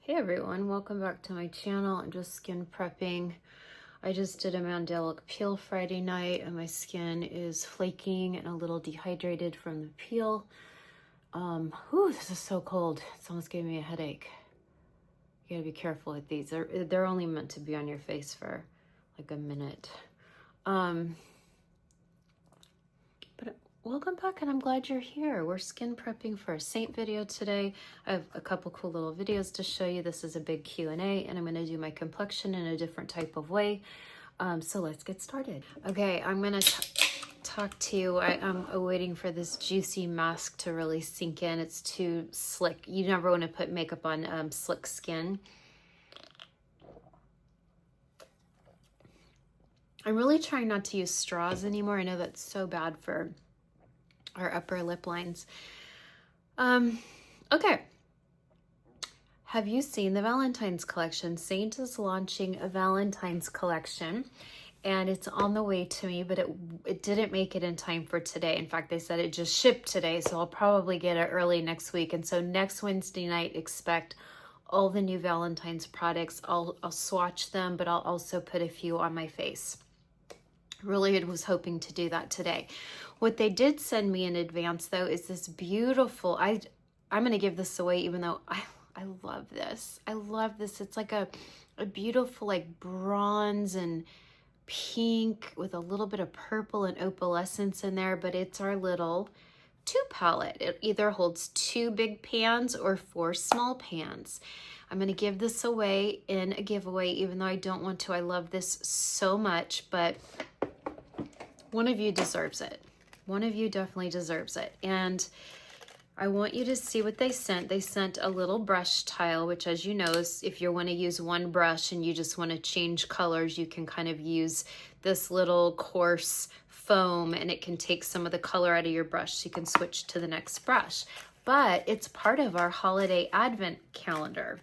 Hey everyone, welcome back to my channel. I'm just skin prepping. I just did a mandelic peel Friday night and my skin is flaking and a little dehydrated from the peel. This is so cold. It's almost giving me a headache. You gotta be careful with these. They're only meant to be on your face for like a minute. But welcome back and I'm glad you're here. We're skin prepping for a Seint video today. I have a couple cool little videos to show you. This is a big Q&A and I'm gonna do my complexion in a different type of way. So let's get started. Okay, I'm gonna talk to you. I'm waiting for this juicy mask to really sink in. It's too slick. You never wanna put makeup on slick skin. I'm really trying not to use straws anymore. I know that's so bad for our upper lip lines. Okay. Have you seen the Valentine's collection? Seint is launching a Valentine's collection and it's on the way to me, but it didn't make it in time for today. In fact, they said it just shipped today, so I'll probably get it early next week. And so next Wednesday night, expect all the new Valentine's products. I'll swatch them, but I'll also put a few on my face. Really was hoping to do that today. What they did send me in advance though is this beautiful, I'm going to give this away even though I love this. I love this. It's like a beautiful like bronze and pink with a little bit of purple and opalescence in there, but it's our little 2 palette. It either holds 2 big pans or 4 small pans. I'm going to give this away in a giveaway even though I don't want to. I love this so much, but one of you deserves it. One of you definitely deserves it. And I want you to see what they sent. They sent a little brush tile, which as you know, is if you want to use one brush and you just want to change colors, you can kind of use this little coarse foam and it can take some of the color out of your brush so you can switch to the next brush. But it's part of our holiday advent calendar.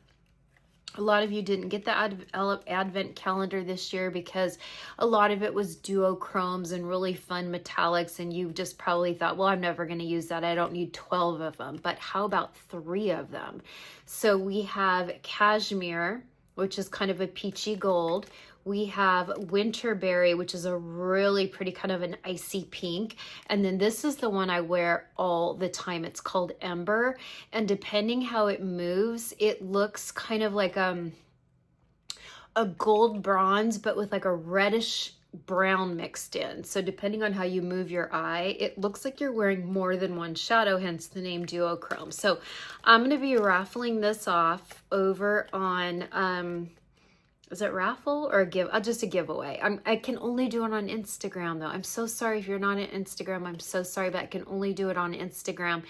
A lot of you didn't get the advent calendar this year because a lot of it was duochromes and really fun metallics, and you just probably thought, well, I'm never going to use that. I don't need 12 of them. But how about 3 of them? So we have cashmere, which is kind of a peachy gold. We have winterberry, which is a really pretty kind of an icy pink. And then this is the one I wear all the time. It's called Ember. And depending how it moves, it looks kind of like a gold bronze, but with like a reddish brown mixed in. So depending on how you move your eye, it looks like you're wearing more than one shadow, hence the name duochrome. So I'm going to be raffling this off over on... is it raffle or a give? Just a giveaway. I can only do it on Instagram though. I'm so sorry if you're not on Instagram. I'm so sorry, but I can only do it on Instagram.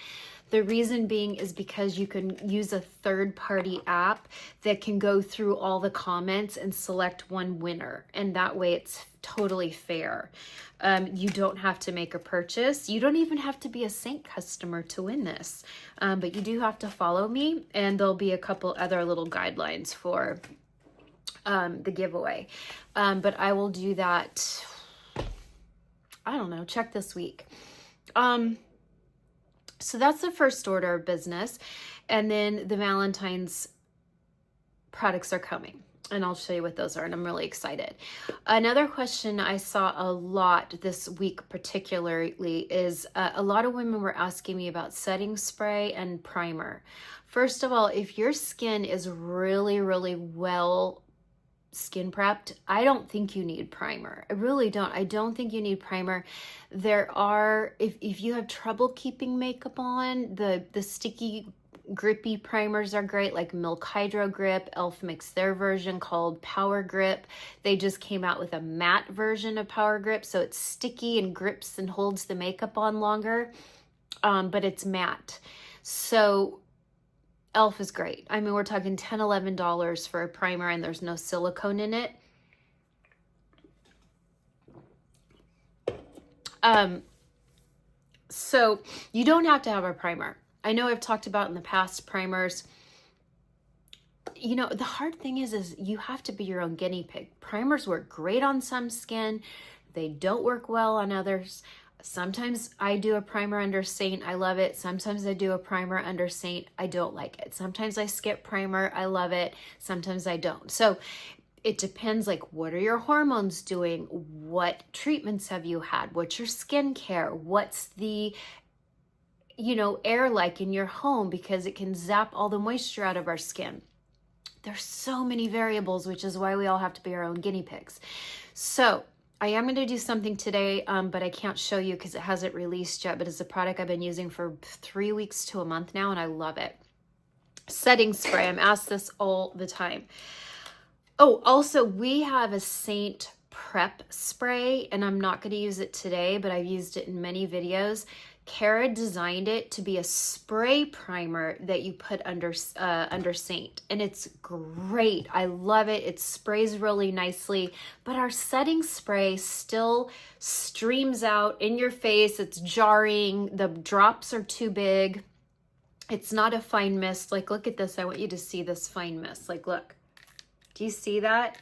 The reason being is because you can use a third-party app that can go through all the comments and select one winner. And that way it's totally fair. You don't have to make a purchase. You don't even have to be a Seint customer to win this. But you do have to follow me, and there'll be a couple other little guidelines for the giveaway. But I will do that, I don't know, check this week. So that's the first order of business. And then the Valentine's products are coming. And I'll show you what those are, and I'm really excited. Another question I saw a lot this week particularly is a lot of women were asking me about setting spray and primer. First of all, if your skin is really, really well skin prepped, I don't think you need primer. I really don't. I don't think you need primer. There are, if you have trouble keeping makeup on, the sticky grippy primers are great, like Milk Hydro Grip. Elf makes their version called Power Grip. They just came out with a matte version of Power Grip, so it's sticky and grips and holds the makeup on longer, but it's matte. So Elf is great. I mean, we're talking $10, $11 for a primer and there's no silicone in it. So you don't have to have a primer. I know I've talked about in the past primers. You know, the hard thing is you have to be your own guinea pig. Primers work great on some skin. They don't work well on others. Sometimes I do a primer under Seint. I love it. Sometimes I do a primer under Seint. I don't like it. Sometimes I skip primer. I love it. Sometimes I don't. So it depends, like, what are your hormones doing? What treatments have you had? What's your skincare? What's the, you know, air like in your home? Because it can zap all the moisture out of our skin. There's so many variables, which is why we all have to be our own guinea pigs. So I am going to do something today, but I can't show you because it hasn't released yet, but it's a product I've been using for 3 weeks to a month now, and I love it. Setting spray. I'm asked this all the time. Oh, also, we have a Seint prep spray, and I'm not going to use it today, but I've used it in many videos. Kara designed it to be a spray primer that you put under Seint, and it's great. I love it. It sprays really nicely, but our setting spray still streams out in your face. It's jarring. The drops are too big. It's not a fine mist. Like, look at this. I want you to see this fine mist. Like, look. Do you see that?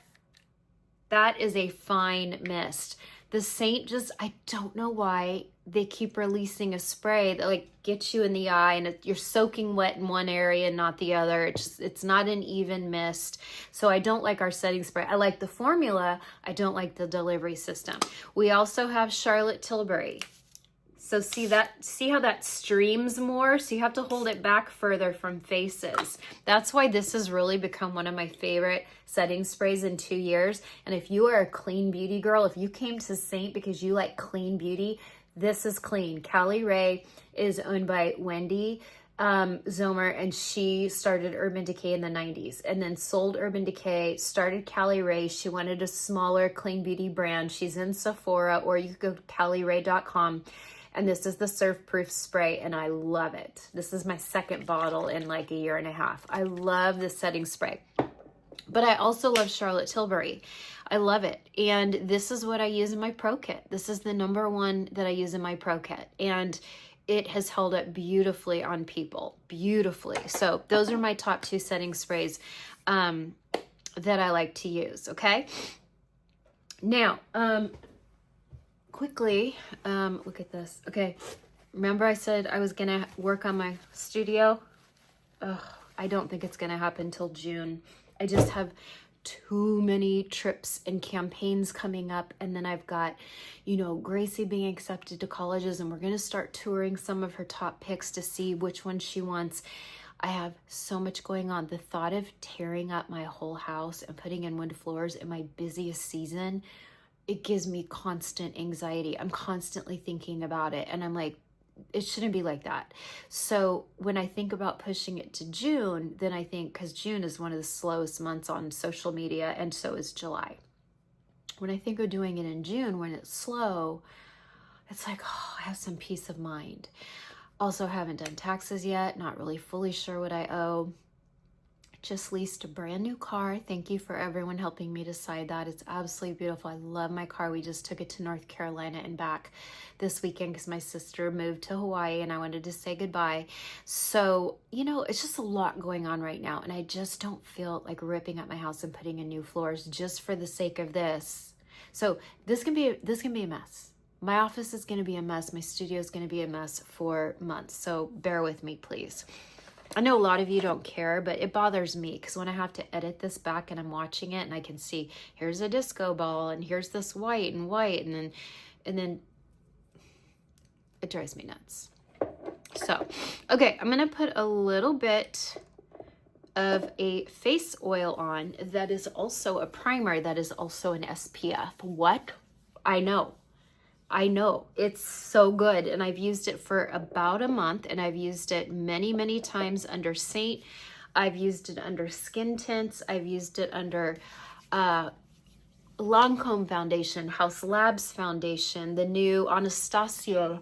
That is a fine mist. The Seint just, I don't know why they keep releasing a spray that like gets you in the eye, and you're soaking wet in one area and not the other. It's not an even mist. So I don't like our setting spray. I like the formula. I don't like the delivery system. We also have Charlotte Tilbury. So see how that streams more? So you have to hold it back further from faces. That's why this has really become one of my favorite setting sprays in 2 years. And if you are a clean beauty girl, if you came to Seint because you like clean beauty, this is clean. Callie Ray is owned by Wendy Zomer, and she started Urban Decay in the 90s and then sold Urban Decay, started Callie Ray. She wanted a smaller clean beauty brand. She's in Sephora, or you could go to callieray.com. And this is the Surf Proof Spray, and I love it. This is my second bottle in like a year and a half. I love this setting spray. But I also love Charlotte Tilbury. I love it. And this is what I use in my Pro Kit. This is the #1 that I use in my Pro Kit. And it has held up beautifully on people. Beautifully. So those are my top 2 setting sprays that I like to use, okay? Now, quickly, look at this. Okay, remember I said I was gonna work on my studio? I don't think it's gonna happen till June. I just have too many trips and campaigns coming up, and then I've got, you know, Gracie being accepted to colleges, and we're gonna start touring some of her top picks to see which one she wants. I have so much going on. The thought of tearing up my whole house and putting in wood floors in my busiest season, it gives me constant anxiety. I'm constantly thinking about it, and I'm like, it shouldn't be like that. So when I think about pushing it to June, then I think, because June is one of the slowest months on social media, and so is July. When I think of doing it in June when it's slow, it's like, oh, I have some peace of mind. Also, haven't done taxes yet, not really fully sure what I owe. Just leased a brand new car. Thank you for everyone helping me decide that. It's absolutely beautiful. I love my car. We just took it to North Carolina and back this weekend because my sister moved to Hawaii and I wanted to say goodbye. So, you know, it's just a lot going on right now, and I just don't feel like ripping up my house and putting in new floors just for the sake of this. So this can be a mess. My office is going to be a mess. My studio is going to be a mess for months. So bear with me, please. I know a lot of you don't care, but it bothers me because when I have to edit this back and I'm watching it and I can see here's a disco ball and here's this white, and then it drives me nuts. So, okay, I'm going to put a little bit of a face oil on that is also a primer that is also an SPF. What? I know. It's so good, and I've used it for about a month, and I've used it many times under Seint. I've used it under skin tints. I've used it under Lancome foundation, House Labs foundation, the new Anastasia,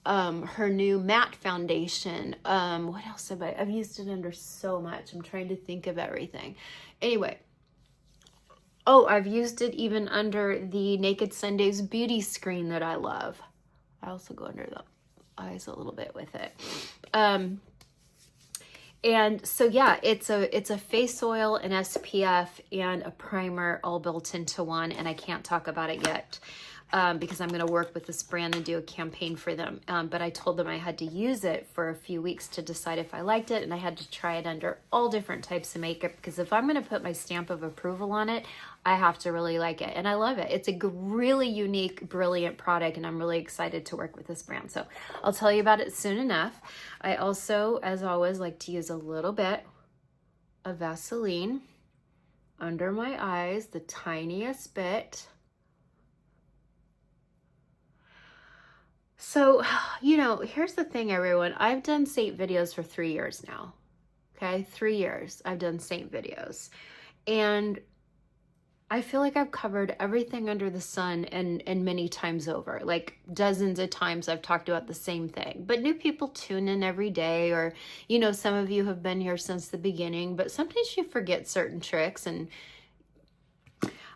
her new matte foundation. What else have I've used it under so much. I'm trying to think of everything. Anyway. Oh, I've used it even under the Naked Sundays beauty screen that I love. I also go under the eyes a little bit with it. And so yeah, it's a face oil, an SPF, and a primer all built into one, and I can't talk about it yet. because I'm going to work with this brand and do a campaign for them. But I told them I had to use it for a few weeks to decide if I liked it, and I had to try it under all different types of makeup, because if I'm going to put my stamp of approval on it, I have to really like it. And I love it. It's a really unique, brilliant product, and I'm really excited to work with this brand. So I'll tell you about it soon enough. I also, as always, like to use a little bit of Vaseline under my eyes, the tiniest bit. So, you know, here's the thing, everyone. I've done Seint videos for 3 years now. Okay, 3 years I've done Seint videos. And I feel like I've covered everything under the sun and many times over. Like dozens of times I've talked about the same thing. But new people tune in every day, or, you know, some of you have been here since the beginning, but sometimes you forget certain tricks. And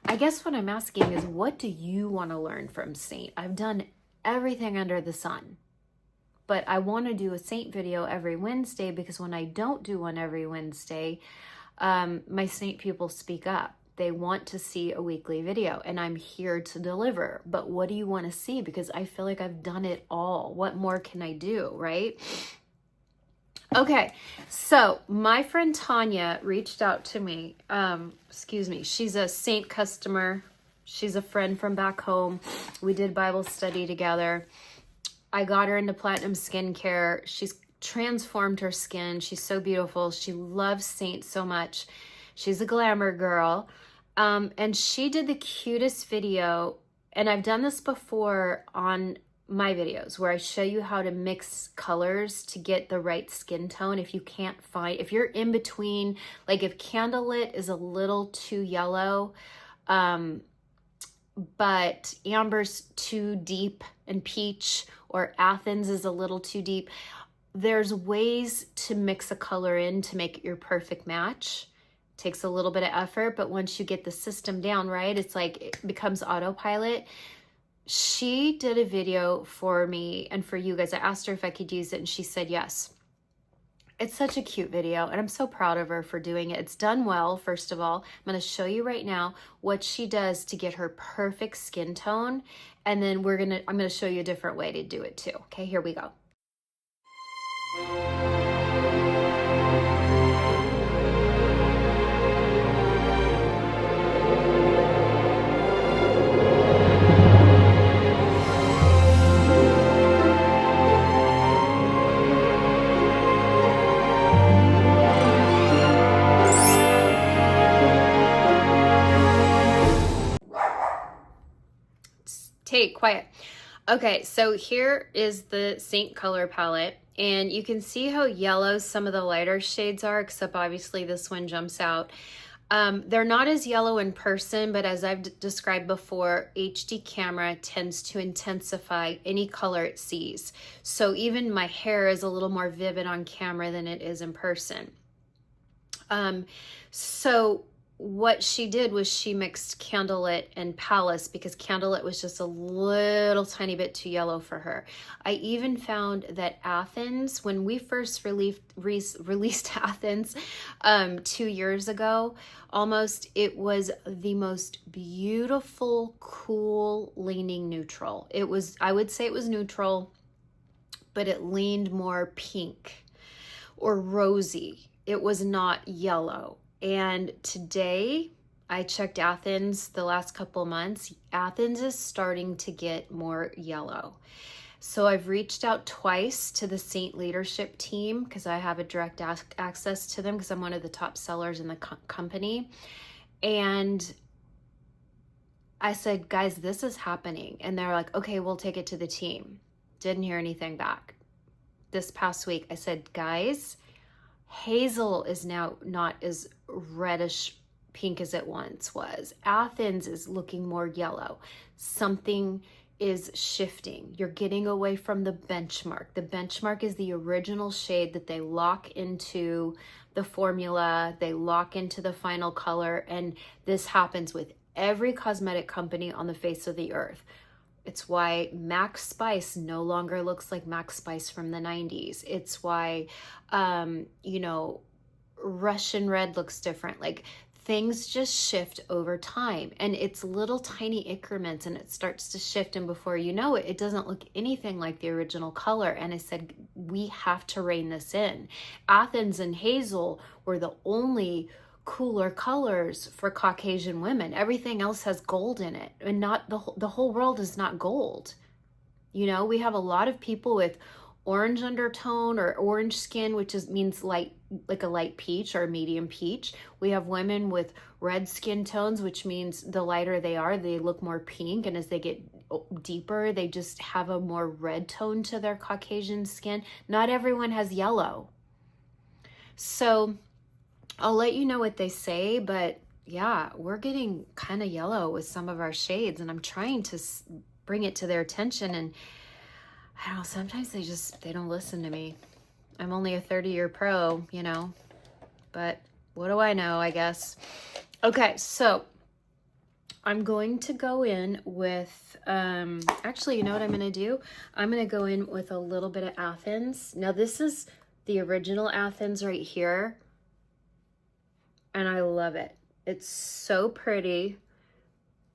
I guess what I'm asking is, what do you want to learn from Seint? I've done everything under the sun, but I want to do a Seint video every Wednesday, because when I don't do one every Wednesday, my Seint people speak up. They want to see a weekly video, and I'm here to deliver. But what do you want to see? Because I feel like I've done it all. What more can I do, right? Okay, so my friend Tonya reached out to me. Excuse me. She's a Seint customer. She's a friend from back home. We did Bible study together. I got her into platinum skincare. She's transformed her skin. She's so beautiful. She loves Seint so much. She's a glamour girl. And she did the cutest video. And I've done this before on my videos, where I show you how to mix colors to get the right skin tone. If you can't find, if you're in between, like if Candlelit is a little too yellow, but Amber's too deep, and Peach or Athens is a little too deep, there's ways to mix a color in to make it your perfect match. Takes a little bit of effort, but once you get the system down, right, it's like it becomes autopilot. She did a video for me and for you guys. I asked her if I could use it, and she said yes. It's such a cute video, and I'm so proud of her for doing it. It's done well, first of all. I'm going to show you right now what she does to get her perfect skin tone, and then I'm going to show you a different way to do it too. Okay, here we go. Hey, quiet. Okay, so here is the Seint color palette, and you can see how yellow some of the lighter shades are, except obviously this one jumps out. They're not as yellow in person, but as I've described before, HD camera tends to intensify any color it sees. So even my hair is a little more vivid on camera than it is in person. So what she did was she mixed Candlelit and Palace, because Candlelit was just a little tiny bit too yellow for her. I even found that Athens, when we first released Athens 2 years ago, almost, it was the most beautiful, cool, leaning neutral. It was, I would say it was neutral, but it leaned more pink or rosy. It was not yellow. And today, I checked Athens the last couple months. Athens is starting to get more yellow. So I've reached out twice to the Seint leadership team, because I have a direct access to them, because I'm one of the top sellers in the company. And I said, guys, this is happening. And they're like, okay, we'll take it to the team. Didn't hear anything back. This past week, I said, guys, Hazel is now not as reddish pink as it once was. Athens is looking more yellow. Something is shifting. You're getting away from the benchmark. The benchmark is the original shade that they lock into the formula, they lock into the final color, and this happens with every cosmetic company on the face of the earth. It's why Max Spice no longer looks like Max Spice from the 90s. It's why, you know, Russian red looks different. Like, things just shift over time, and it's little tiny increments, and it starts to shift, and before you know it, it doesn't look anything like the original color. And I said, we have to rein this in. Athens and Hazel were the only cooler colors for Caucasian women. Everything else has gold in it, and not the whole world is not gold. You know, we have a lot of people with orange undertone or orange skin, which means light, like a light peach or a medium peach. We have women with red skin tones, which means the lighter they are, they look more pink. And as they get deeper, they just have a more red tone to their Caucasian skin. Not everyone has yellow. So I'll let you know what they say, but yeah, we're getting kind of yellow with some of our shades, and I'm trying to bring it to their attention, and I don't know, sometimes they don't listen to me. I'm only a 30-year pro, you know, but what do I know, I guess. Okay, so I'm going to go in with, actually, you know what I'm going to do? I'm going to go in with a little bit of Athens. Now, this is the original Athens right here, and I love it. It's so pretty.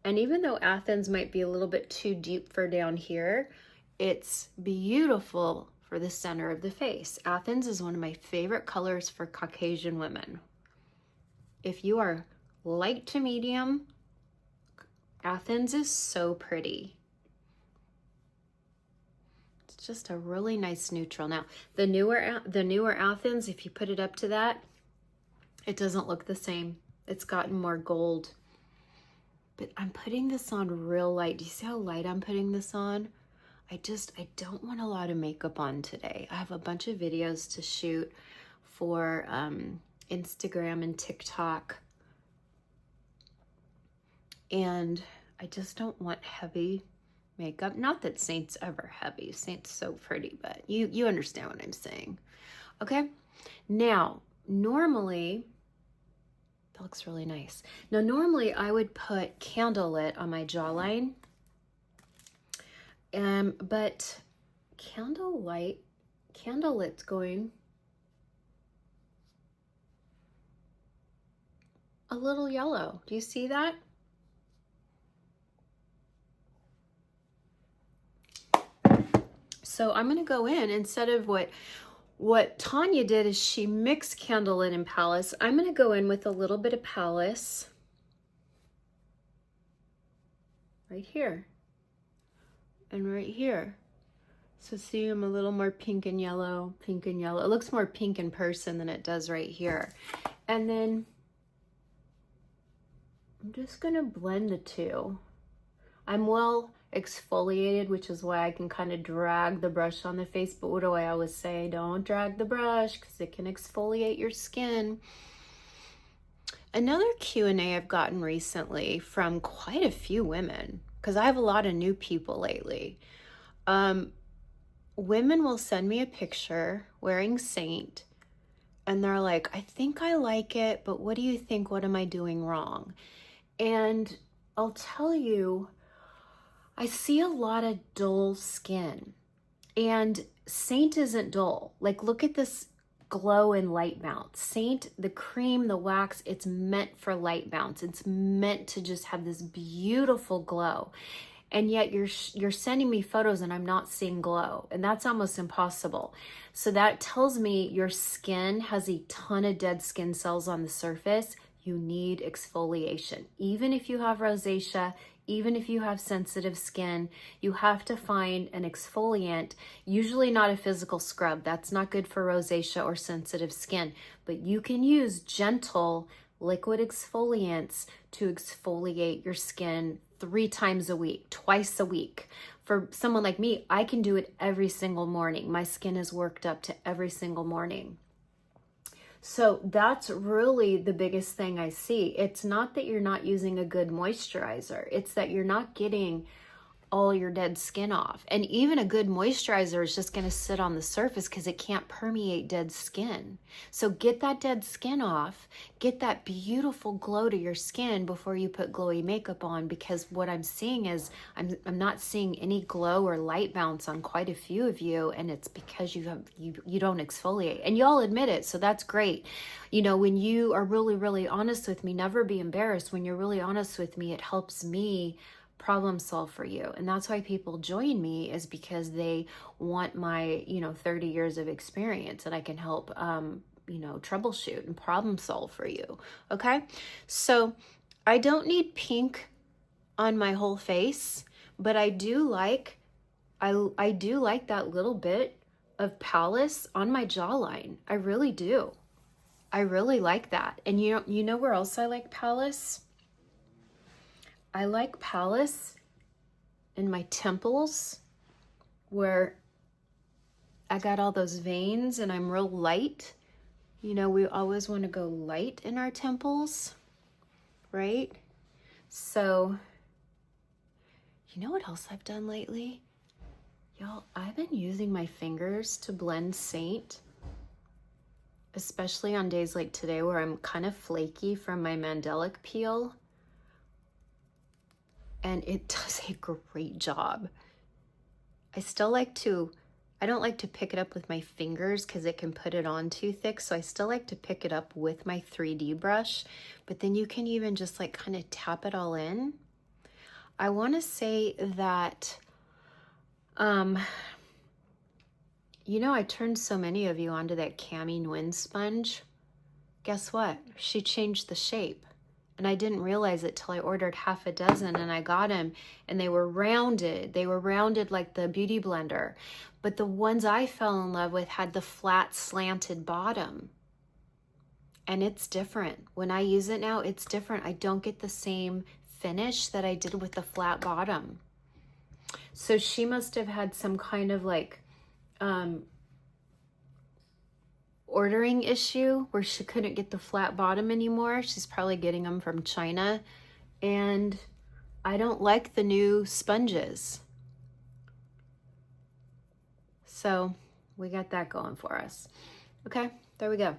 And even though Athens might be a little bit too deep for down here, it's beautiful for the center of the face. Athens is one of my favorite colors for Caucasian women. If you are light to medium, Athens is so pretty. It's just a really nice neutral. Now, the newer Athens, if you put it up to that, it doesn't look the same. It's gotten more gold. But I'm putting this on real light. Do you see how light I'm putting this on? I don't want a lot of makeup on today. I have a bunch of videos to shoot for Instagram and TikTok. And I just don't want heavy makeup. Not that Seint's ever heavy. Seint's so pretty, but you understand what I'm saying. Okay? Now, normally, that looks really nice. Now, normally I would put Candlelit on my jawline. But Candlelit's going a little yellow. Do you see that? So I'm going to go in, instead of what Tonya did is she mixed Candlelit and Palace. I'm going to go in with a little bit of Palace right here and right here. So see, I'm a little more pink and yellow, pink and yellow. It looks more pink in person than it does right here. And then I'm just going to blend the two. I'm well exfoliated, which is why I can kind of drag the brush on the face. But what do I always say? Don't drag the brush because it can exfoliate your skin. Another Q&A I've gotten recently from quite a few women, because I have a lot of new people lately. Women will send me a picture wearing Seint, and they're like, I think I like it, but what do you think? What am I doing wrong? And I'll tell you, I see a lot of dull skin, and Seint isn't dull. Like, look at this glow and light bounce. Seint, the cream, the wax, it's meant for light bounce. It's meant to just have this beautiful glow. And yet you're sending me photos and I'm not seeing glow, and that's almost impossible. So that tells me your skin has a ton of dead skin cells on the surface. You need exfoliation. Even if you have rosacea, even if you have sensitive skin, you have to find an exfoliant, usually not a physical scrub. That's not good for rosacea or sensitive skin, but you can use gentle liquid exfoliants to exfoliate your skin 3 times a week, twice a week. For someone like me, I can do it every single morning. My skin is worked up to every single morning. So that's really the biggest thing I see. It's not that you're not using a good moisturizer. It's that you're not getting all your dead skin off. And even a good moisturizer is just going to sit on the surface because it can't permeate dead skin. So get that dead skin off, get that beautiful glow to your skin before you put glowy makeup on, because what I'm seeing is I'm not seeing any glow or light bounce on quite a few of you, and it's because you don't exfoliate. And y'all admit it, so that's great. You know, when you are really, really honest with me, never be embarrassed. When you're really honest with me, it helps me problem solve for you. And that's why people join me, is because they want my, 30 years of experience, and I can help, troubleshoot and problem solve for you. Okay. So I don't need pink on my whole face, but I do like that little bit of Palace on my jawline. I really do. I really like that. And you know where else I like Palace? I like Palace in my temples, where I got all those veins and I'm real light. You know, we always want to go light in our temples, right? So, you know what else I've done lately? Y'all, I've been using my fingers to blend Seint, especially on days like today where I'm kind of flaky from my mandelic peel. And it does a great job. I don't like to pick it up with my fingers because it can put it on too thick. So I still like to pick it up with my 3D brush, but then you can even just like kind of tap it all in. I want to say that, I turned so many of you onto that Cami Nguyen sponge. Guess what? She changed the shape. And I didn't realize it till I ordered half a dozen, and I got them, and they were rounded. They were rounded like the Beauty Blender. But the ones I fell in love with had the flat slanted bottom. And it's different. When I use it now, it's different. I don't get the same finish that I did with the flat bottom. So she must have had some kind of like ordering issue where she couldn't get the flat bottom anymore. She's probably getting them from China. And I don't like the new sponges. So we got that going for us. Okay, there we go.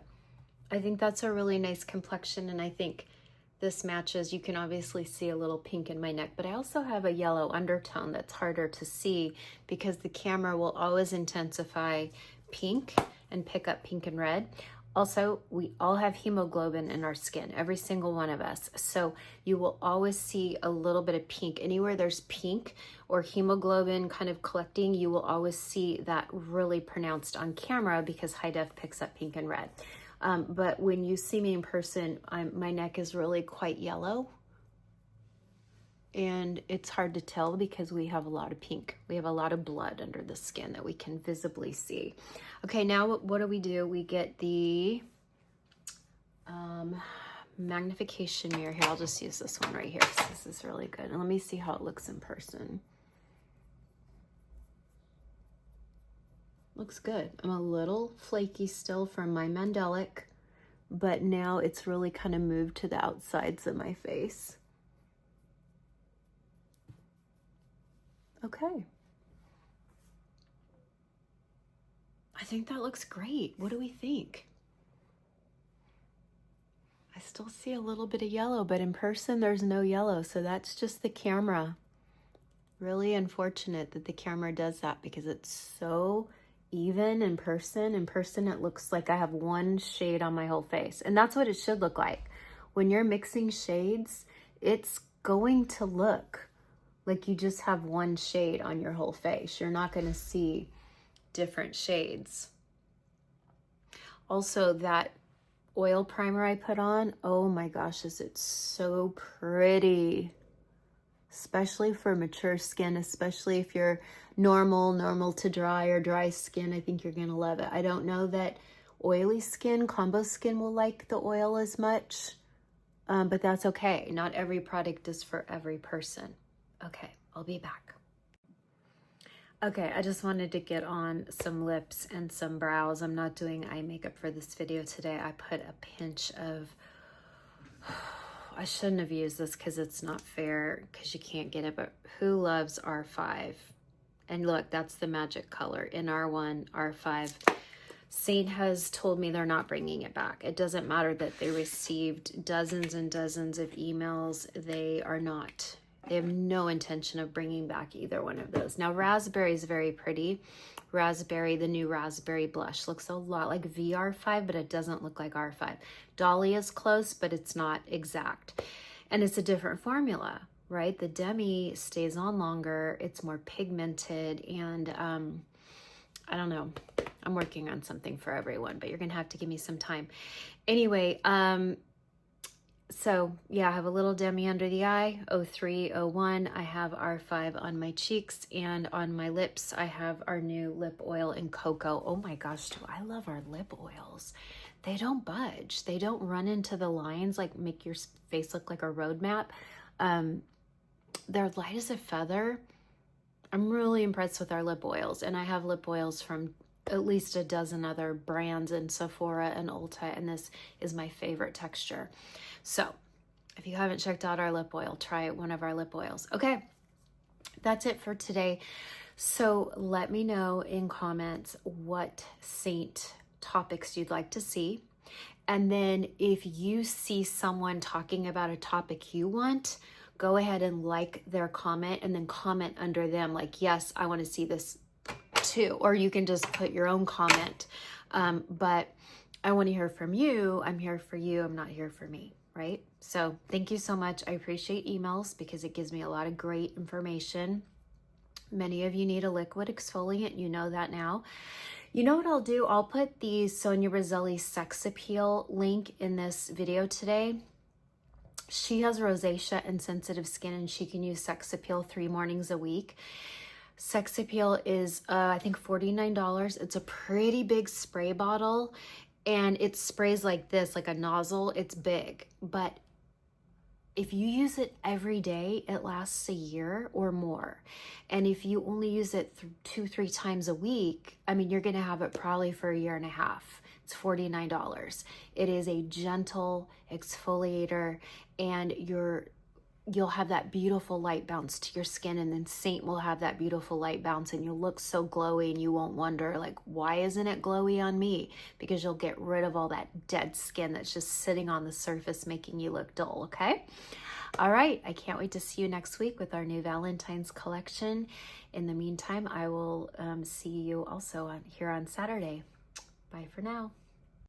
I think that's a really nice complexion, and I think this matches. You can obviously see a little pink in my neck, but I also have a yellow undertone that's harder to see because the camera will always intensify pink and pick up pink and red. Also, we all have hemoglobin in our skin, every single one of us. So you will always see a little bit of pink. Anywhere there's pink or hemoglobin kind of collecting, you will always see that really pronounced on camera because high def picks up pink and red. But when you see me in person, my neck is really quite yellow. And it's hard to tell because we have a lot of pink. We have a lot of blood under the skin that we can visibly see. Okay, now what do? We get the magnification mirror here. I'll just use this one right here because this is really good. And let me see how it looks in person. Looks good. I'm a little flaky still from my mandelic, but now it's really kind of moved to the outsides of my face. Okay. I think that looks great. What do we think? I still see a little bit of yellow, but in person there's no yellow, so that's just the camera. Really unfortunate that the camera does that because it's so even in person. In person it looks like I have one shade on my whole face, and that's what it should look like. When you're mixing shades, it's going to look like you just have one shade on your whole face. You're not going to see different shades. Also, that oil primer I put on, oh my gosh, is it so pretty. Especially for mature skin, especially if you're normal to dry or dry skin, I think you're going to love it. I don't know that oily skin, combo skin will like the oil as much, but that's okay. Not every product is for every person. Okay, I'll be back. Okay, I just wanted to get on some lips and some brows. I'm not doing eye makeup for this video today. I put a pinch of, I shouldn't have used this because it's not fair because you can't get it, but who loves R5? And look, that's the magic color in R1, R5. Seint has told me they're not bringing it back. It doesn't matter that they received dozens and dozens of emails. They are not. They have no intention of bringing back either one of those. Now, raspberry is very pretty. Raspberry, the new raspberry blush, looks a lot like VR5, but it doesn't look like R5. Dolly is close, but it's not exact. And it's a different formula, right? The demi stays on longer. It's more pigmented, and I don't know. I'm working on something for everyone, but you're going to have to give me some time. Anyway, so yeah, I have a little demi under the eye, 03, 01. I have R5 on my cheeks, and on my lips, I have our new lip oil in cocoa. Oh my gosh, do I love our lip oils. They don't budge. They don't run into the lines, like make your face look like a road map. They're light as a feather. I'm really impressed with our lip oils, and I have lip oils from at least a dozen other brands in Sephora and Ulta, and this is my favorite texture. So if you haven't checked out our lip oil, try one of our lip oils. Okay, that's it for today. So let me know in comments what Seint topics you'd like to see. And then if you see someone talking about a topic you want, go ahead and like their comment and then comment under them like, yes, I want to see this too. Or you can just put your own comment. But I want to hear from you. I'm here for you. I'm not here for me, right? So thank you so much. I appreciate emails because it gives me a lot of great information. Many of you need a liquid exfoliant. You know that now. You know what I'll do? I'll put the Sonia Roselli Sexapeel link in this video today. She has rosacea and sensitive skin, and she can use Sexapeel 3 mornings a week. Sexapeel is, I think, $49. It's a pretty big spray bottle, and it sprays like this, like a nozzle. It's big, but if you use it every day, it lasts a year or more. And if you only use it 2-3 times a week, I mean, you're gonna have it probably for a year and a half. It's $49. It is a gentle exfoliator, and you'll have that beautiful light bounce to your skin, and then Seint will have that beautiful light bounce, and you'll look so glowy, and you won't wonder like, why isn't it glowy on me? Because you'll get rid of all that dead skin that's just sitting on the surface making you look dull. Okay, all right, I can't wait to see you next week with our new Valentine's collection. In the meantime, I will see you also here on Saturday. Bye for now.